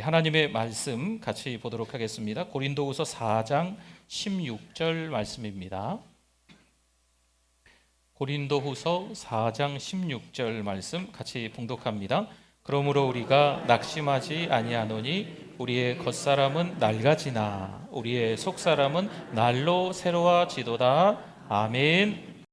하나님의 말씀 같이 보도록 하겠습니다. 고린도후서 4장 16절 말씀입니다. 고린도후서 4장 16절 말씀 같이 봉독합니다. 그러므로 우리가 낙심하지 아니하노니 우리의 겉사람은 낡아지나 우리의 속사람은 날로 새로워지도다. 아멘.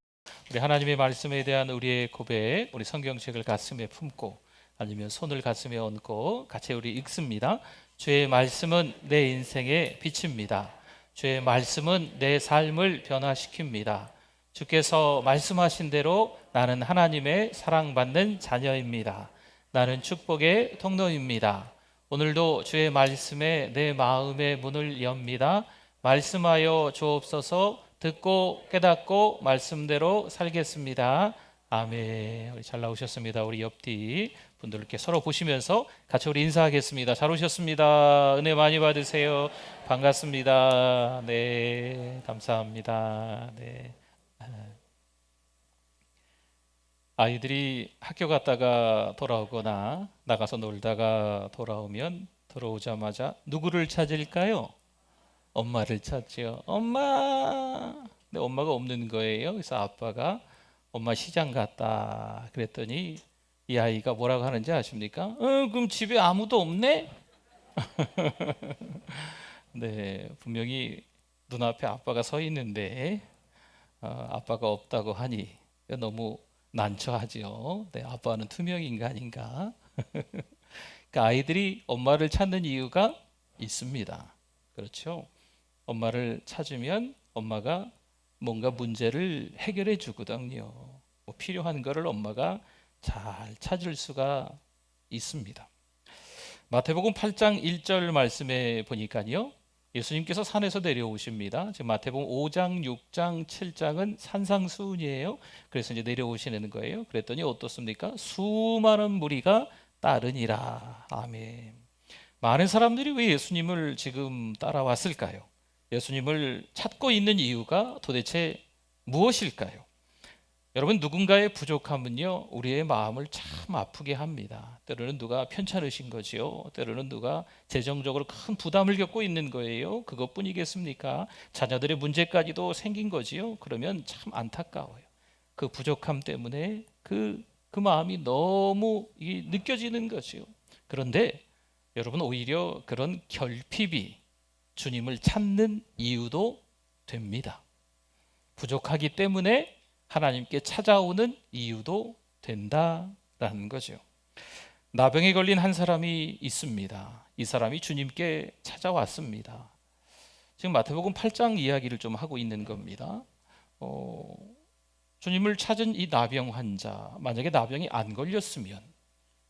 우리 하나님의 말씀에 대한 우리의 고백, 우리 성경책을 가슴에 품고 아니면 손을 가슴에 얹고 같이 우리 읽습니다. 주의 말씀은 내 인생의 빛입니다. 주의 말씀은 내 삶을 변화시킵니다. 주께서 말씀하신 대로 나는 하나님의 사랑받는 자녀입니다. 나는 축복의 통로입니다. 오늘도 주의 말씀에 내 마음의 문을 엽니다. 말씀하여 주옵소서. 듣고 깨닫고 말씀대로 살겠습니다. 아멘. 우리 잘 나오셨습니다. 우리 옆뒤 분들께 서로 보시면서 같이 우리 인사하겠습니다. 잘 오셨습니다. 은혜 많이 받으세요. 반갑습니다. 네, 감사합니다. 네. 아이들이 학교 갔다가 돌아오거나 나가서 놀다가 돌아오면 들어오자마자 누구를 찾을까요? 엄마를 찾죠. 엄마. 근데 엄마가 없는 거예요. 그래서 아빠가 엄마 시장 갔다 그랬더니 이 아이가 뭐라고 하는지 아십니까? 그럼 집에 아무도 없네? 네, 분명히 눈앞에 아빠가 서 있는데 아빠가 없다고 하니 너무 난처하죠. 네, 아빠는 투명 인간인가? 그러니까 아이들이 엄마를 찾는 이유가 있습니다. 그렇죠? 엄마를 찾으면 엄마가 뭔가 문제를 해결해 주거든요. 뭐 필요한 거를 엄마가 잘 찾을 수가 있습니다. 마태복음 8장 1절 말씀에 보니까요, 예수님께서 산에서 내려오십니다. 지금 마태복음 5장, 6장, 7장은 산상수훈이에요. 그래서 이제 내려오시는 거예요. 그랬더니 어떻습니까? 수많은 무리가 따르니라. 아멘. 많은 사람들이 왜 예수님을 지금 따라왔을까요? 예수님을 찾고 있는 이유가 도대체 무엇일까요? 여러분, 누군가의 부족함은요, 우리의 마음을 참 아프게 합니다. 때로는 누가 편찮으신 거지요. 때로는 누가 재정적으로 큰 부담을 겪고 있는 거예요. 그것뿐이겠습니까? 자녀들의 문제까지도 생긴 거지요. 그러면 참 안타까워요. 그 부족함 때문에 그 마음이 너무 느껴지는 거지요. 그런데 여러분, 오히려 그런 결핍이 주님을 찾는 이유도 됩니다. 부족하기 때문에 하나님께 찾아오는 이유도 된다라는 거죠. 나병에 걸린 한 사람이 있습니다. 이 사람이 주님께 찾아왔습니다. 지금 마태복음 8장 이야기를 좀 하고 있는 겁니다. 주님을 찾은 이 나병 환자, 만약에 나병이 안 걸렸으면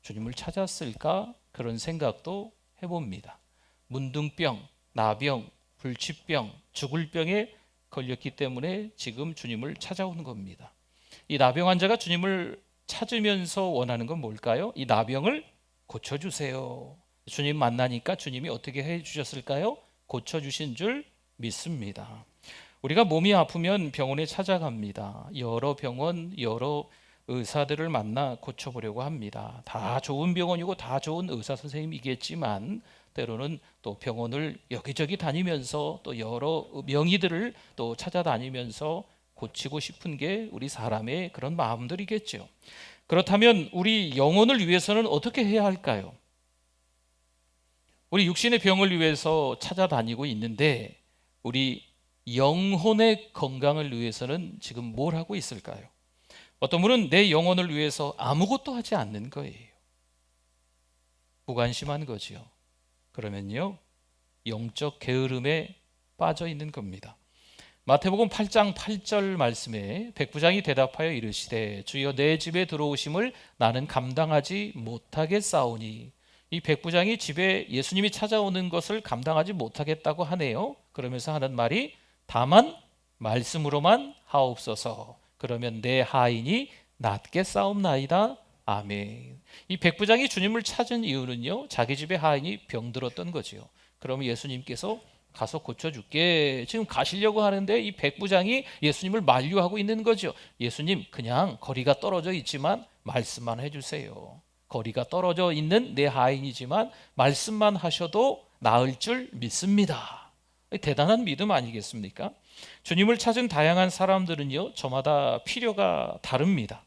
주님을 찾았을까? 그런 생각도 해봅니다. 문둥병, 나병, 불치병, 죽을 병에 걸렸기 때문에 지금 주님을 찾아오는 겁니다. 이 나병 환자가 주님을 찾으면서 원하는 건 뭘까요? 이 나병을 고쳐주세요. 주님 만나니까 주님이 어떻게 해주셨을까요? 고쳐주신 줄 믿습니다. 우리가 몸이 아프면 병원에 찾아갑니다. 여러 병원, 여러 의사들을 만나 고쳐보려고 합니다. 다 좋은 병원이고 다 좋은 의사 선생님이겠지만 때로는 또 병원을 여기저기 다니면서 또 여러 명의들을 또 찾아다니면서 고치고 싶은 게 우리 사람의 그런 마음들이겠죠. 그렇다면 우리 영혼을 위해서는 어떻게 해야 할까요? 우리 육신의 병을 위해서 찾아다니고 있는데 우리 영혼의 건강을 위해서는 지금 뭘 하고 있을까요? 어떤 분은 내 영혼을 위해서 아무것도 하지 않는 거예요. 무관심한 거지요. 그러면요, 영적 게으름에 빠져 있는 겁니다. 마태복음 8장 8절 말씀에 백부장이 대답하여 이르시되 주여 내 집에 들어오심을 나는 감당하지 못하겠사오니. 이 백부장이 집에 예수님이 찾아오는 것을 감당하지 못하겠다고 하네요. 그러면서 하는 말이 다만 말씀으로만 하옵소서. 그러면 내 하인이 낫게 싸움나이다. 아멘. 이 백부장이 주님을 찾은 이유는요, 자기 집에 하인이 병들었던 거지요. 그러면 예수님께서 가서 고쳐줄게. 지금 가시려고 하는데 이 백부장이 예수님을 만류하고 있는 거죠. 예수님, 그냥 거리가 떨어져 있지만 말씀만 해주세요. 거리가 떨어져 있는 내 하인이지만 말씀만 하셔도 나을 줄 믿습니다. 대단한 믿음 아니겠습니까? 주님을 찾은 다양한 사람들은요, 저마다 필요가 다릅니다.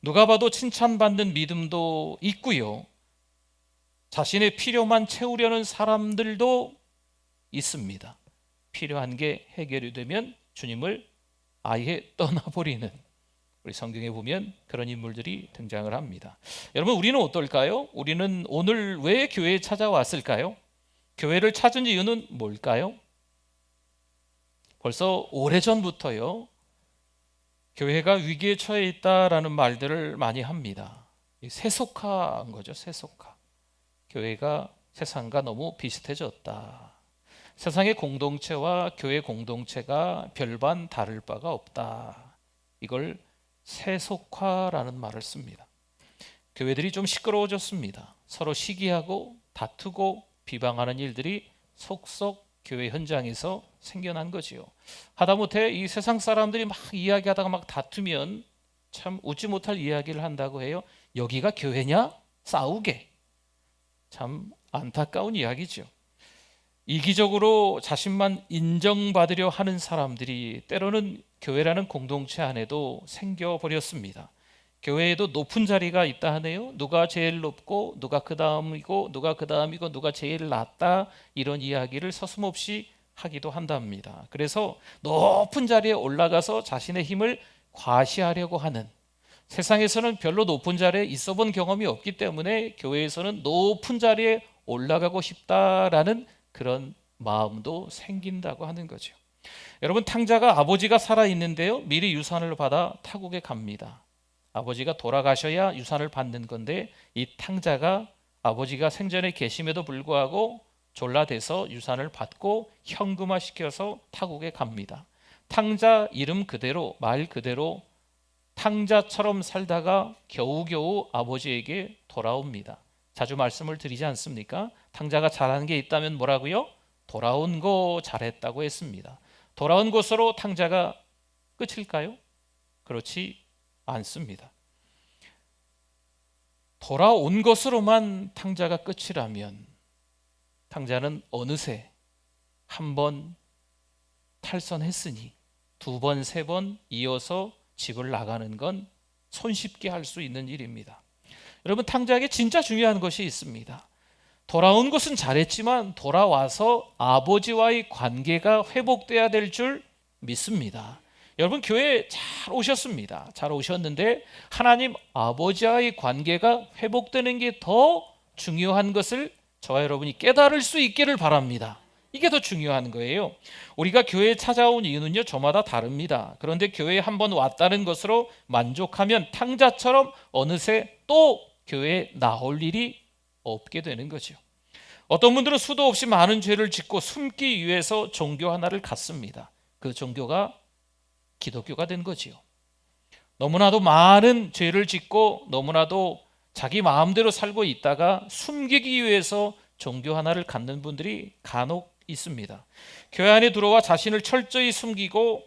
누가 봐도 칭찬받는 믿음도 있고요, 자신의 필요만 채우려는 사람들도 있습니다. 필요한 게 해결이 되면 주님을 아예 떠나버리는, 우리 성경에 보면 그런 인물들이 등장을 합니다. 여러분, 우리는 어떨까요? 우리는 오늘 왜 교회에 찾아왔을까요? 교회를 찾은 이유는 뭘까요? 벌써 오래전부터요, 교회가 위기에 처해 있다라는 말들을 많이 합니다. 세속화한 거죠, 세속화. 교회가 세상과 너무 비슷해졌다. 세상의 공동체와 교회 공동체가 별반 다를 바가 없다. 이걸 세속화라는 말을 씁니다. 교회들이 좀 시끄러워졌습니다. 서로 시기하고 다투고 비방하는 일들이 속속 교회 현장에서 생겨난 거지요. 하다못해 이 세상 사람들이 막 이야기하다가 막 다투면 참 웃지 못할 이야기를 한다고 해요. 여기가 교회냐? 싸우게. 참 안타까운 이야기죠. 이기적으로 자신만 인정받으려 하는 사람들이 때로는 교회라는 공동체 안에도 생겨버렸습니다. 교회에도 높은 자리가 있다 하네요. 누가 제일 높고 누가 그 다음이고 누가 그 다음이고 누가 제일 낮다, 이런 이야기를 서슴없이 하기도 한답니다. 그래서 높은 자리에 올라가서 자신의 힘을 과시하려고 하는, 세상에서는 별로 높은 자리에 있어 본 경험이 없기 때문에 교회에서는 높은 자리에 올라가고 싶다라는 그런 마음도 생긴다고 하는 거죠. 여러분, 탕자가 아버지가 살아있는데요, 미리 유산을 받아 타국에 갑니다. 아버지가 돌아가셔야 유산을 받는 건데, 이 탕자가 아버지가 생전에 계심에도 불구하고 졸라대서 유산을 받고 현금화시켜서 타국에 갑니다. 탕자 이름 그대로, 말 그대로 탕자처럼 살다가 겨우겨우 아버지에게 돌아옵니다. 자주 말씀을 드리지 않습니까? 탕자가 잘하는 게 있다면 뭐라고요? 돌아온 거 잘했다고 했습니다. 돌아온 것으로 탕자가 끝일까요? 그렇지 않습니다. 돌아온 것으로만 탕자가 끝이라면 탕자는 어느새 한 번 탈선했으니 두 번, 세 번 이어서 집을 나가는 건 손쉽게 할 수 있는 일입니다. 여러분, 탕자에게 진짜 중요한 것이 있습니다. 돌아온 것은 잘했지만 돌아와서 아버지와의 관계가 회복돼야 될 줄 믿습니다. 여러분, 교회에 잘 오셨습니다. 잘 오셨는데 하나님 아버지와의 관계가 회복되는 게 더 중요한 것을 저와 여러분이 깨달을 수 있기를 바랍니다. 이게 더 중요한 거예요. 우리가 교회에 찾아온 이유는요, 저마다 다릅니다. 그런데 교회에 한번 왔다는 것으로 만족하면 탕자처럼 어느새 또 교회에 나올 일이 없게 되는 거죠. 어떤 분들은 수도 없이 많은 죄를 짓고 숨기 위해서 종교 하나를 갖습니다. 그 종교가 기독교가 된 거지요. 너무나도 많은 죄를 짓고 너무나도 자기 마음대로 살고 있다가 숨기기 위해서 종교 하나를 갖는 분들이 간혹 있습니다. 교회 안에 들어와 자신을 철저히 숨기고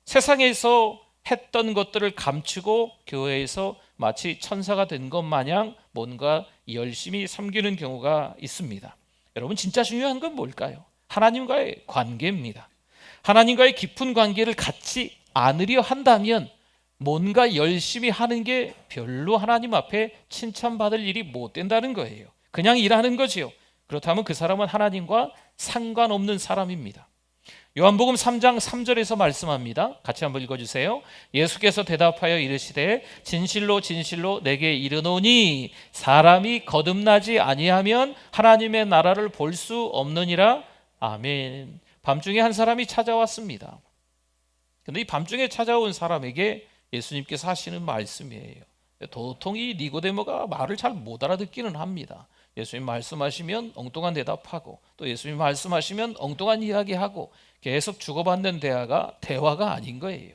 세상에서 했던 것들을 감추고 교회에서 마치 천사가 된 것 마냥 뭔가 열심히 섬기는 경우가 있습니다. 여러분, 진짜 중요한 건 뭘까요? 하나님과의 관계입니다. 하나님과의 깊은 관계를 갖지 않으려 한다면 뭔가 열심히 하는 게 별로 하나님 앞에 칭찬받을 일이 못 된다는 거예요. 그냥 일하는 거지요. 그렇다면 그 사람은 하나님과 상관없는 사람입니다. 요한복음 3장 3절에서 말씀합니다. 같이 한번 읽어주세요. 예수께서 대답하여 이르시되 진실로 진실로 내게 이르노니 사람이 거듭나지 아니하면 하나님의 나라를 볼 수 없느니라. 아멘. 밤중에 한 사람이 찾아왔습니다. 그런데 이 밤중에 찾아온 사람에게 예수님께서 하시는 말씀이에요. 도통 이 니고데모가 말을 잘 못 알아듣기는 합니다. 예수님 말씀하시면 엉뚱한 대답하고 또 예수님 말씀하시면 엉뚱한 이야기하고 계속 주고받는 대화가 아닌 거예요.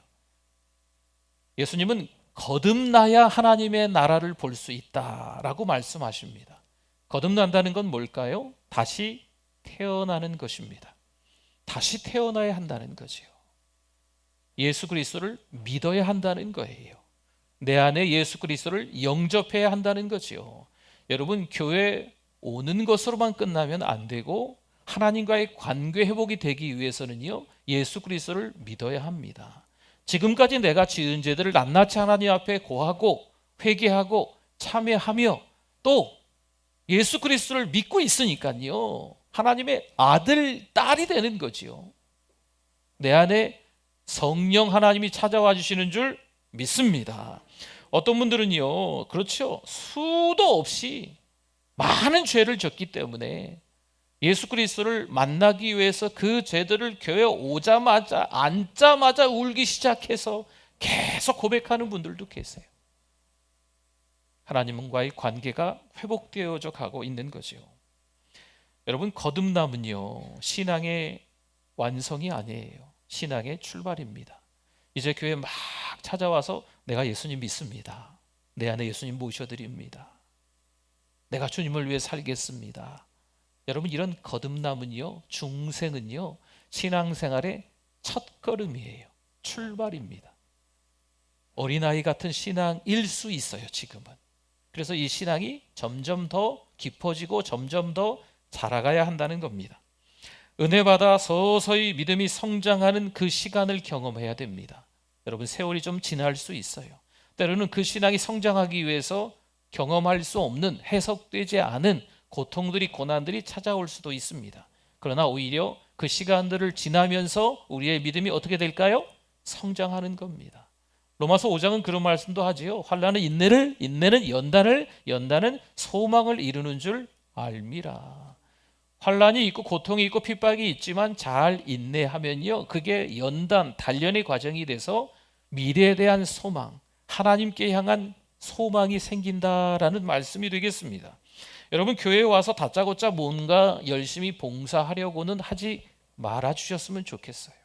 예수님은 거듭나야 하나님의 나라를 볼 수 있다라고 말씀하십니다. 거듭난다는 건 뭘까요? 다시 태어나는 것입니다. 다시 태어나야 한다는 거죠. 예수 그리스도를 믿어야 한다는 거예요. 내 안에 예수 그리스도를 영접해야 한다는 거죠. 여러분, 교회 오는 것으로만 끝나면 안 되고 하나님과의 관계 회복이 되기 위해서는요, 예수 그리스도를 믿어야 합니다. 지금까지 내가 지은 죄들을 낱낱이 하나님 앞에 고하고 회개하고 참회하며 또 예수 그리스도를 믿고 있으니까요, 하나님의 아들, 딸이 되는 거지요. 내 안에 성령 하나님이 찾아와 주시는 줄 믿습니다. 어떤 분들은요, 그렇죠, 수도 없이 많은 죄를 졌기 때문에 예수 그리스도를 만나기 위해서 그 죄들을 교회 오자마자 앉자마자 울기 시작해서 계속 고백하는 분들도 계세요. 하나님과의 관계가 회복되어져 가고 있는 거죠. 여러분, 거듭남은요, 신앙의 완성이 아니에요. 신앙의 출발입니다. 이제 교회 막 찾아와서 내가 예수님 믿습니다. 내 안에 예수님 모셔드립니다. 내가 주님을 위해 살겠습니다. 여러분, 이런 거듭남은요, 중생은요, 신앙생활의 첫걸음이에요. 출발입니다. 어린아이 같은 신앙일 수 있어요, 지금은. 그래서 이 신앙이 점점 더 깊어지고 점점 더 자라가야 한다는 겁니다. 은혜 받아 서서히 믿음이 성장하는 그 시간을 경험해야 됩니다. 여러분, 세월이 좀 지날 수 있어요. 때로는 그 신앙이 성장하기 위해서 경험할 수 없는, 해석되지 않은 고통들이, 고난들이 찾아올 수도 있습니다. 그러나 오히려 그 시간들을 지나면서 우리의 믿음이 어떻게 될까요? 성장하는 겁니다. 로마서 5장은 그런 말씀도 하지요. 환난은 인내를, 인내는 연단을, 연단은 소망을 이루는 줄 알미라. 환난이 있고 고통이 있고 핍박이 있지만 잘 인내하면요, 그게 연단, 단련의 과정이 돼서 미래에 대한 소망, 하나님께 향한 소망이 생긴다라는 말씀이 되겠습니다. 여러분, 교회에 와서 다짜고짜 뭔가 열심히 봉사하려고는 하지 말아 주셨으면 좋겠어요.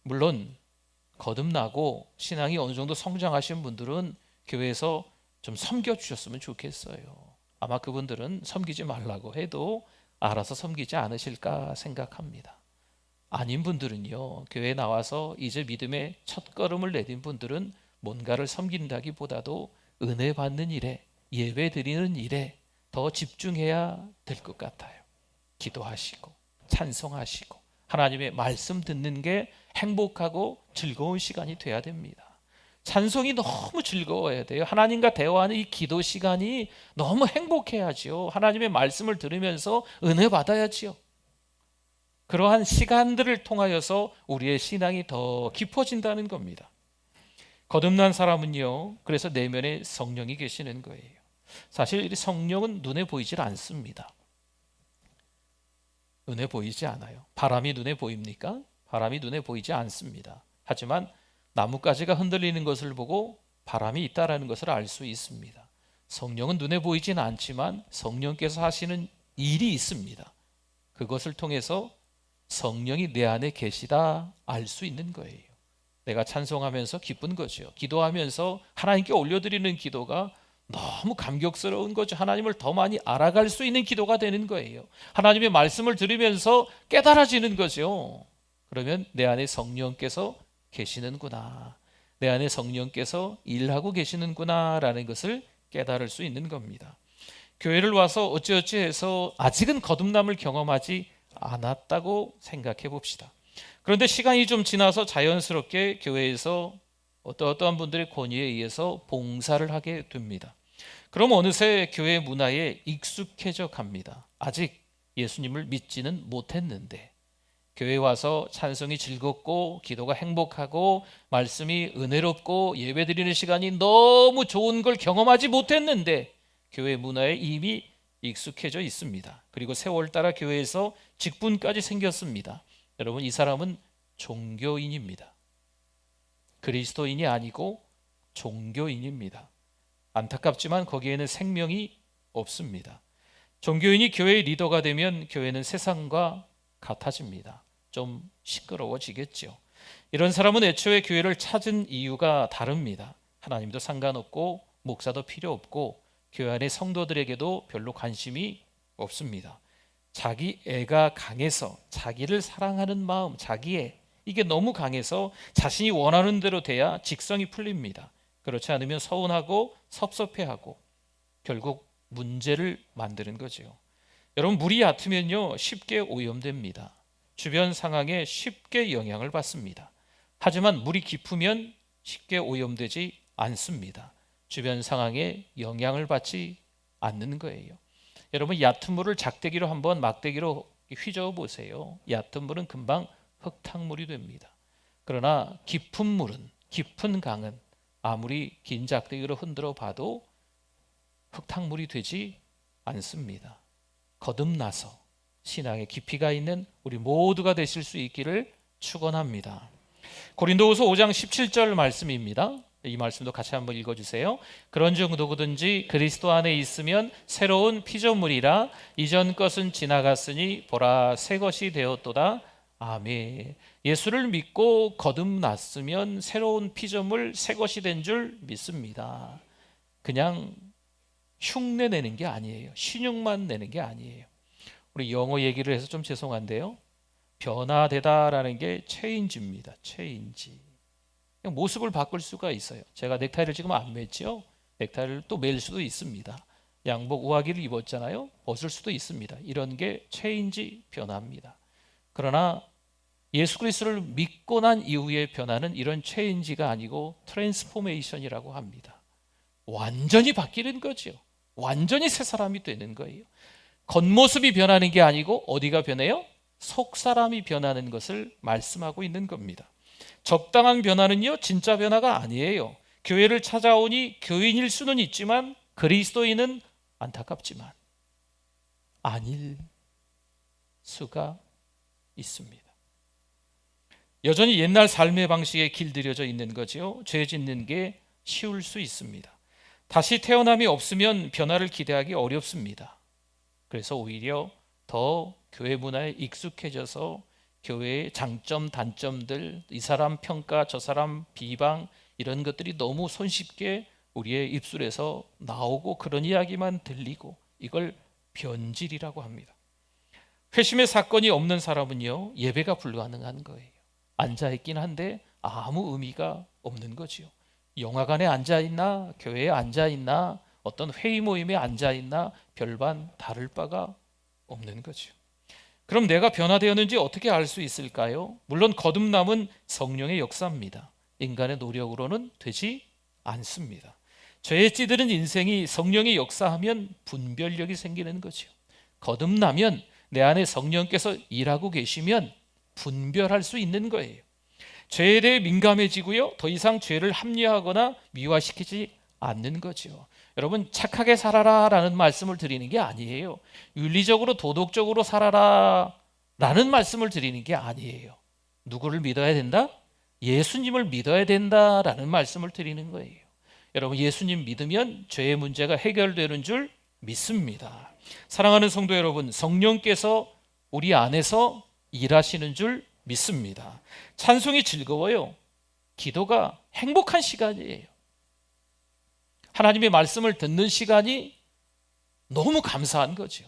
물론 거듭나고 신앙이 어느 정도 성장하신 분들은 교회에서 좀 섬겨주셨으면 좋겠어요. 아마 그분들은 섬기지 말라고 해도 알아서 섬기지 않으실까 생각합니다. 아닌 분들은요, 교회에 나와서 이제 믿음의 첫걸음을 내딘 분들은 뭔가를 섬긴다기보다도 은혜 받는 일에, 예배 드리는 일에 더 집중해야 될 것 같아요. 기도하시고 찬송하시고 하나님의 말씀 듣는 게 행복하고 즐거운 시간이 돼야 됩니다. 찬송이 너무 즐거워야 돼요. 하나님과 대화하는 이 기도 시간이 너무 행복해야지요. 하나님의 말씀을 들으면서 은혜 받아야지요. 그러한 시간들을 통하여서 우리의 신앙이 더 깊어진다는 겁니다. 거듭난 사람은요, 그래서 내면에 성령이 계시는 거예요. 사실 이 성령은 눈에 보이질 않습니다. 눈에 보이지 않아요. 바람이 눈에 보입니까? 바람이 눈에 보이지 않습니다. 하지만 나뭇가지가 흔들리는 것을 보고 바람이 있다라는 것을 알 수 있습니다. 성령은 눈에 보이지는 않지만 성령께서 하시는 일이 있습니다. 그것을 통해서 성령이 내 안에 계시다 알 수 있는 거예요. 내가 찬송하면서 기쁜 거죠. 기도하면서 하나님께 올려드리는 기도가 너무 감격스러운 거죠. 하나님을 더 많이 알아갈 수 있는 기도가 되는 거예요. 하나님의 말씀을 들으면서 깨달아지는 거죠. 그러면 내 안에 성령께서 계시는구나, 내 안에 성령께서 일하고 계시는구나 라는 것을 깨달을 수 있는 겁니다. 교회를 와서 어찌어찌 해서 아직은 거듭남을 경험하지 않았다고 생각해 봅시다. 그런데 시간이 좀 지나서 자연스럽게 교회에서 어떠한 분들의 권유에 의해서 봉사를 하게 됩니다. 그럼 어느새 교회 문화에 익숙해져 갑니다. 아직 예수님을 믿지는 못했는데 교회에 와서 찬송이 즐겁고 기도가 행복하고 말씀이 은혜롭고 예배드리는 시간이 너무 좋은 걸 경험하지 못했는데 교회 문화에 이미 익숙해져 있습니다. 그리고 세월 따라 교회에서 직분까지 생겼습니다. 여러분, 이 사람은 종교인입니다. 그리스도인이 아니고 종교인입니다. 안타깝지만 거기에는 생명이 없습니다. 종교인이 교회의 리더가 되면 교회는 세상과 같아집니다. 좀 시끄러워지겠죠. 이런 사람은 애초에 교회를 찾은 이유가 다릅니다. 하나님도 상관없고 목사도 필요 없고 교회 안의 성도들에게도 별로 관심이 없습니다. 자기 애가 강해서, 자기를 사랑하는 마음, 자기애, 이게 너무 강해서 자신이 원하는 대로 돼야 직성이 풀립니다. 그렇지 않으면 서운하고 섭섭해하고 결국 문제를 만드는 거죠. 여러분, 물이 얕으면요 쉽게 오염됩니다. 주변 상황에 쉽게 영향을 받습니다. 하지만 물이 깊으면 쉽게 오염되지 않습니다. 주변 상황에 영향을 받지 않는 거예요. 여러분, 얕은 물을 작대기로 한번 막대기로 휘저어 보세요. 얕은 물은 금방 흙탕물이 됩니다. 그러나 깊은 물은, 깊은 강은 아무리 긴 작대기로 흔들어 봐도 흙탕물이 되지 않습니다. 거듭나서 신앙의 깊이가 있는 우리 모두가 되실 수 있기를 축원합니다. 고린도후서 5장 17절 말씀입니다. 이 말씀도 같이 한번 읽어주세요. 그런즉 누구든지 그리스도 안에 있으면 새로운 피조물이라 이전 것은 지나갔으니 보라 새 것이 되었도다. 아멘. 예수를 믿고 거듭났으면 새로운 피조물, 새 것이 된 줄 믿습니다. 그냥 흉내 내는 게 아니에요. 신용만 내는 게 아니에요. 우리 영어 얘기를 해서 좀 죄송한데요, 변화되다라는 게 체인지입니다. 체인지. 모습을 바꿀 수가 있어요. 제가 넥타이를 지금 안 맸죠? 넥타이를 또 맬 수도 있습니다. 양복 우아기를 입었잖아요. 벗을 수도 있습니다. 이런 게 체인지, 변화입니다. 그러나 예수 그리스도를 믿고 난 이후의 변화는 이런 체인지가 아니고 트랜스포메이션이라고 합니다. 완전히 바뀌는 거죠. 완전히 새 사람이 되는 거예요. 겉모습이 변하는 게 아니고 어디가 변해요? 속 사람이 변하는 것을 말씀하고 있는 겁니다. 적당한 변화는요 진짜 변화가 아니에요. 교회를 찾아오니 교인일 수는 있지만 그리스도인은 안타깝지만 아닐 수가 있습니다. 여전히 옛날 삶의 방식에 길들여져 있는 거죠. 죄 짓는 게 쉬울 수 있습니다. 다시 태어남이 없으면 변화를 기대하기 어렵습니다. 그래서 오히려 더 교회 문화에 익숙해져서 교회의 장점, 단점들, 이 사람 평가, 저 사람 비방, 이런 것들이 너무 손쉽게 우리의 입술에서 나오고 그런 이야기만 들리고 이걸 변질이라고 합니다. 회심의 사건이 없는 사람은요 예배가 불가능한 거예요. 앉아있긴 한데 아무 의미가 없는 거지요. 영화관에 앉아있나 교회에 앉아있나 어떤 회의 모임에 앉아있나 별반 다를 바가 없는 거죠. 그럼 내가 변화되었는지 어떻게 알 수 있을까요? 물론 거듭남은 성령의 역사입니다. 인간의 노력으로는 되지 않습니다. 죄에 찌드는 인생이 성령의 역사하면 분별력이 생기는 거죠. 거듭나면 내 안에 성령께서 일하고 계시면 분별할 수 있는 거예요. 죄에 대해 민감해지고요 더 이상 죄를 합리화하거나 미화시키지 않는 거죠. 여러분, 착하게 살아라 라는 말씀을 드리는 게 아니에요. 윤리적으로 도덕적으로 살아라 라는 말씀을 드리는 게 아니에요. 누구를 믿어야 된다? 예수님을 믿어야 된다라는 말씀을 드리는 거예요. 여러분, 예수님 믿으면 죄의 문제가 해결되는 줄 믿습니다. 사랑하는 성도 여러분, 성령께서 우리 안에서 일하시는 줄 믿습니다. 찬송이 즐거워요. 기도가 행복한 시간이에요. 하나님의 말씀을 듣는 시간이 너무 감사한 거죠.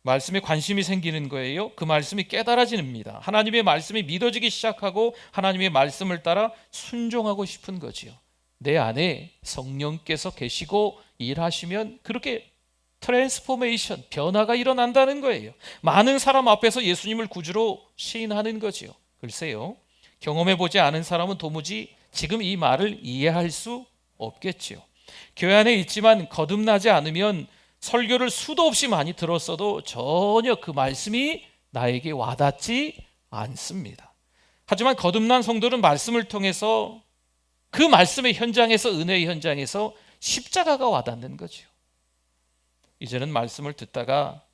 말씀에 관심이 생기는 거예요. 그 말씀이 깨달아집니다. 하나님의 말씀이 믿어지기 시작하고 하나님의 말씀을 따라 순종하고 싶은 거지요. 내 안에 성령께서 계시고 일하시면 그렇게 트랜스포메이션, 변화가 일어난다는 거예요. 많은 사람 앞에서 예수님을 구주로 시인하는 거지요. 글쎄요, 경험해보지 않은 사람은 도무지 지금 이 말을 이해할 수 없겠지요. 교회 안에 있지만 거듭나지 않으면 설교를 수도 없이 많이 들었어도 전혀 그 말씀이 나에게 와닿지 않습니다. 하지만 거듭난 성도는 말씀을 통해서 그 말씀의 현장에서, 은혜의 현장에서 십자가가 와닿는 거죠. 이제는 말씀을 듣다가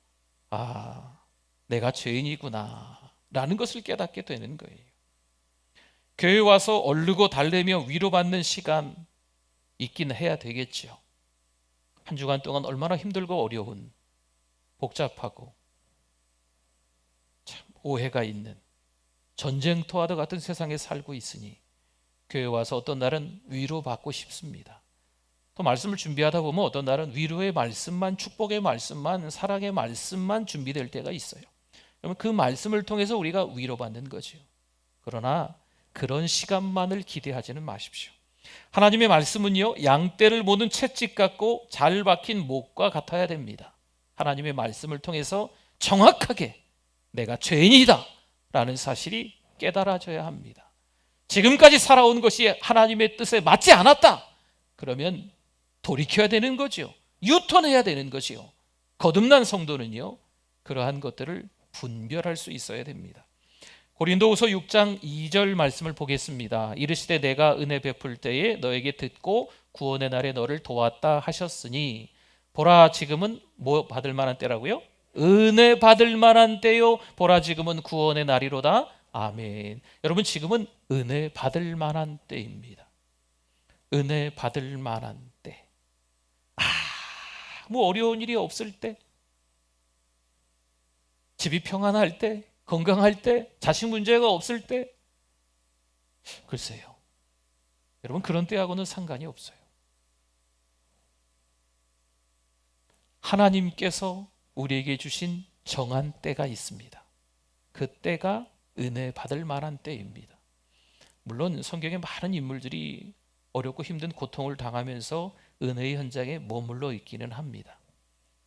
내가 죄인이구나 라는 것을 깨닫게 되는 거예요. 교회에 와서 얼르고 달래며 위로받는 시간 있긴 해야 되겠죠. 한 주간 동안 얼마나 힘들고 어려운, 복잡하고 참 오해가 있는 전쟁터와도 같은 세상에 살고 있으니 교회에 와서 어떤 날은 위로받고 싶습니다. 또 말씀을 준비하다 보면 어떤 날은 위로의 말씀만, 축복의 말씀만, 사랑의 말씀만 준비될 때가 있어요. 그러면 그 말씀을 통해서 우리가 위로받는 거죠. 그러나 그런 시간만을 기대하지는 마십시오. 하나님의 말씀은요, 양떼를 모는 채찍 같고 잘 박힌 목과 같아야 됩니다. 하나님의 말씀을 통해서 정확하게 내가 죄인이다 라는 사실이 깨달아져야 합니다. 지금까지 살아온 것이 하나님의 뜻에 맞지 않았다 그러면 돌이켜야 되는 거죠. 유턴해야 되는 거지요. 거듭난 성도는요, 그러한 것들을 분별할 수 있어야 됩니다. 고린도후서 6장 2절 말씀을 보겠습니다. 이르시되 내가 은혜 베풀 때에 너에게 듣고 구원의 날에 너를 도왔다 하셨으니 보라 지금은 뭐 받을 만한 때라고요? 은혜 받을 만한 때요. 보라 지금은 구원의 날이로다. 아멘. 여러분 지금은 은혜 받을 만한 때입니다. 은혜 받을 만한 때. 뭐 어려운 일이 없을 때, 집이 평안할 때, 건강할 때, 자식 문제가 없을 때, 글쎄요. 여러분 그런 때하고는 상관이 없어요. 하나님께서 우리에게 주신 정한 때가 있습니다. 그 때가 은혜 받을 만한 때입니다. 물론 성경에 많은 인물들이 어렵고 힘든 고통을 당하면서 은혜의 현장에 머물러 있기는 합니다.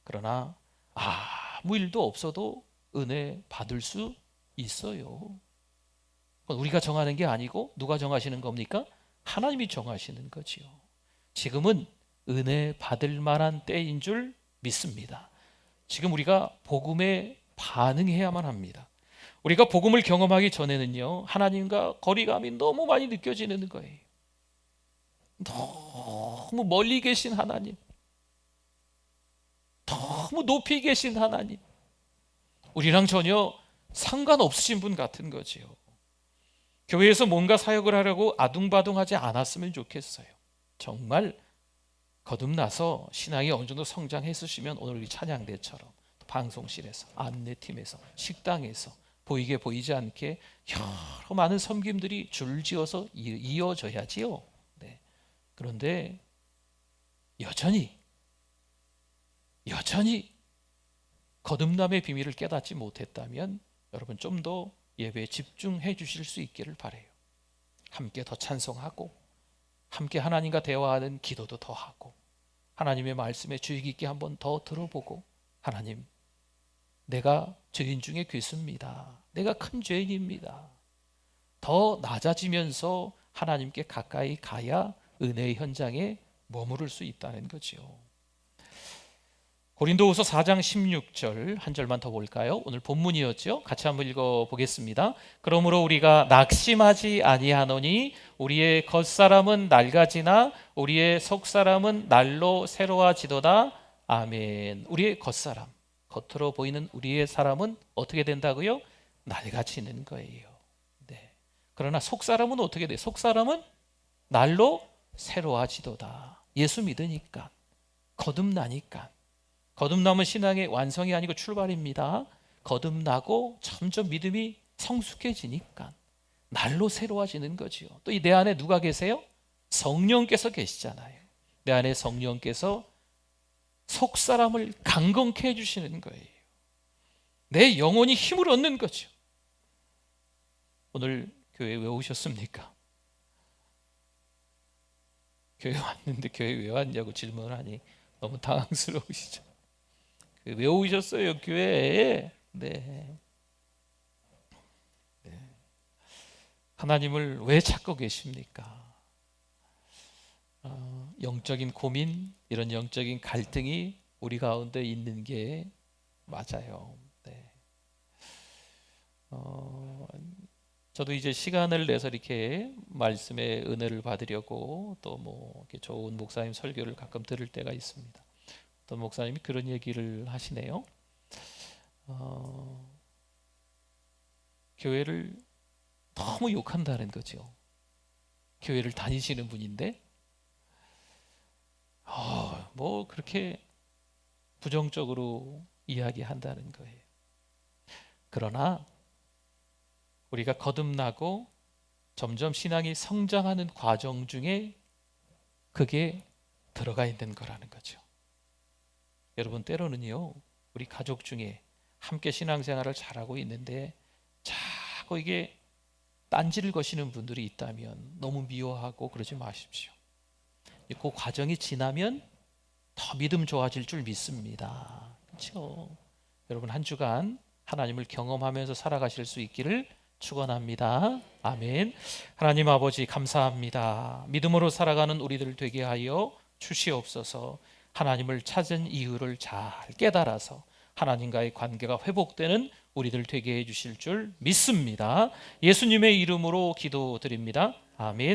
그러나 아무 일도 없어도 은혜 받을 수 있어요. 우리가 정하는 게 아니고 누가 정하시는 겁니까? 하나님이 정하시는 거지요. 지금은 은혜 받을 만한 때인 줄 믿습니다. 지금 우리가 복음에 반응해야만 합니다. 우리가 복음을 경험하기 전에는요, 하나님과 거리감이 너무 많이 느껴지는 거예요. 너무 멀리 계신 하나님, 너무 높이 계신 하나님, 우리랑 전혀 상관없으신 분 같은 거지요. 교회에서 뭔가 사역을 하려고 아둥바둥하지 않았으면 좋겠어요. 정말 거듭나서 신앙이 어느 정도 성장했으시면 오늘 우리 찬양대처럼 방송실에서, 안내팀에서, 식당에서 보이게 보이지 않게 여러 많은 섬김들이 줄지어서 이어져야지요. 네. 그런데 여전히 거듭남의 비밀을 깨닫지 못했다면 여러분 좀 더 예배에 집중해 주실 수 있기를 바라요. 함께 더 찬송하고 함께 하나님과 대화하는 기도도 더 하고 하나님의 말씀에 주의 깊게 한번 더 들어보고 하나님, 내가 죄인 중에 괴수입니다. 내가 큰 죄인입니다. 더 낮아지면서 하나님께 가까이 가야 은혜의 현장에 머무를 수 있다는 거죠. 고린도후서 4장 16절 한 절만 더 볼까요? 오늘 본문이었죠. 같이 한번 읽어보겠습니다. 그러므로 우리가 낙심하지 아니하노니 우리의 겉사람은 낡아지나 우리의 속사람은 날로 새로워지도다. 아멘. 우리의 겉사람, 겉으로 보이는 우리의 사람은 어떻게 된다고요? 낡아지는 거예요. 네. 그러나 속사람은 어떻게 돼요? 속사람은 날로 새로워지도다. 예수 믿으니까, 거듭나니까. 거듭남은 신앙의 완성이 아니고 출발입니다. 거듭나고 점점 믿음이 성숙해지니까 날로 새로워지는 거지요. 또 이 내 안에 누가 계세요? 성령께서 계시잖아요. 내 안에 성령께서 속사람을 강건케 해주시는 거예요. 내 영혼이 힘을 얻는 거죠. 오늘 교회 왜 오셨습니까? 교회 왔는데 교회 왜 왔냐고 질문을 하니 너무 당황스러우시죠? 왜 오셨어요 교회에? 네. 하나님을 왜 찾고 계십니까? 영적인 고민, 이런 영적인 갈등이 우리 가운데 있는 게 맞아요. 네. 저도 이제 시간을 내서 이렇게 말씀의 은혜를 받으려고 또 뭐 이렇게 좋은 목사님 설교를 가끔 들을 때가 있습니다. 어떤 목사님이 그런 얘기를 하시네요. 교회를 너무 욕한다는 거죠. 교회를 다니시는 분인데 뭐 그렇게 부정적으로 이야기한다는 거예요. 그러나 우리가 거듭나고 점점 신앙이 성장하는 과정 중에 그게 들어가 있는 거라는 거죠. 여러분 때로는요, 우리 가족 중에 함께 신앙생활을 잘하고 있는데 자꾸 이게 딴지를 거시는 분들이 있다면 너무 미워하고 그러지 마십시오. 그 과정이 지나면 더 믿음 좋아질 줄 믿습니다. 그렇죠? 여러분 한 주간 하나님을 경험하면서 살아가실 수 있기를 축원합니다. 아멘. 하나님 아버지 감사합니다. 믿음으로 살아가는 우리들 되게 하여 주시옵소서. 하나님을 찾은 이유를 잘 깨달아서 하나님과의 관계가 회복되는 우리들 되게 해 주실 줄 믿습니다. 예수님의 이름으로 기도드립니다. 아멘.